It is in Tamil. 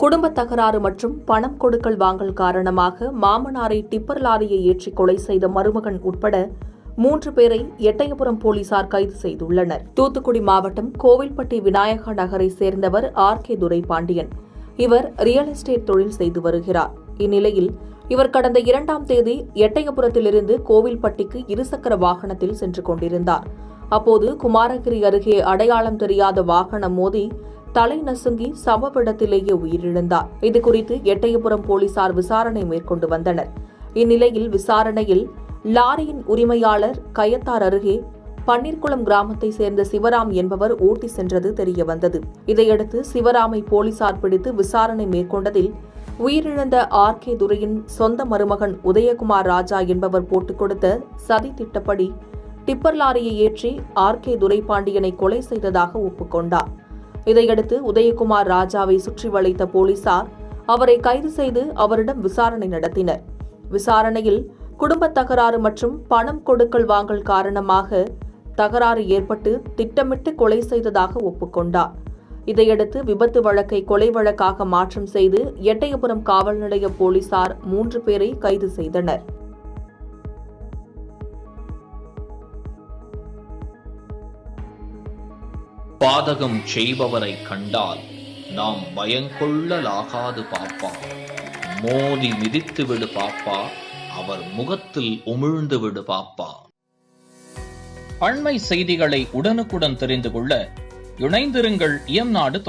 குடும்ப தகராறு மற்றும் பணம் கொடுக்கல் வாங்கல் காரணமாக மாமனாரை டிப்பர் லாரியை ஏற்றி கொலை செய்த மருமகன் உட்பட 3 பேரை எட்டயபுரம் போலீசார் கைது செய்துள்ளனர். தூத்துக்குடி மாவட்டம் கோவில்பட்டி விநாயகா நகரை சேர்ந்தவர் ஆர்.கே. துரைபாண்டியன். இவர் ரியல் எஸ்டேட் தொழில் செய்து வருகிறார். இந்நிலையில் இவர் கடந்த 2ஆம் தேதி எட்டயபுரத்திலிருந்து கோவில்பட்டிக்கு இருசக்கர வாகனத்தில் சென்று கொண்டிருந்தார். அப்போது குமாரகிரி அருகே அடையாளம் தெரியாத வாகனம் மோதி தலை நசுங்கி சம்பவ இடத்திலேயே உயிரிழந்தார். இதுகுறித்து எட்டயபுரம் போலீசார் விசாரணை மேற்கொண்டு வந்தனர். இந்நிலையில் விசாரணையில் லாரியின் உரிமையாளர் கயத்தார் அருகே பன்னீர்குளம் கிராமத்தை சேர்ந்த சிவராம் என்பவர் ஓட்டி சென்றது தெரியவந்தது. இதையடுத்து சிவராமை போலீசார் பிடித்து விசாரணை மேற்கொண்டதில் உயிரிழந்த ஆர்.கே. துரையின் சொந்த மருமகன் உதயகுமார் ராஜா என்பவர் போட்டுக் கொடுத்த சதி திட்டப்படி டிப்பர் லாரியை ஏற்றி ஆர்.கே. துரைபாண்டியனை கொலை செய்ததாக ஒப்புக்கொண்டார். இதையடுத்து உதயகுமார் ராஜாவை சுற்றி வளைத்த போலீசார் அவரை கைது செய்து அவரிடம் விசாரணை நடத்தினர். விசாரணையில் குடும்ப தகராறு மற்றும் பணம் கொடுக்கல் வாங்கல் காரணமாக தகராறு ஏற்பட்டு திட்டமிட்டு கொலை செய்ததாக ஒப்புக்கொண்டார். இதையடுத்து விபத்து வழக்கை கொலை வழக்காக மாற்றம் செய்து எட்டயபுரம் காவல் நிலைய போலீசார் 3 பேரை கைது செய்தனர். பாதகம் செய்பவரை கண்டால் நாம் பயங்கொள்ளலாகாது பாப்பா. மோதி மிதித்து விடு பாப்பா, அவர் முகத்தில் உமிழ்ந்து விடு பாப்பா. அண்மை செய்திகளை உடனுக்குடன் தெரிந்து கொள்ள இணைந்திருங்கள் இயம்நாடு.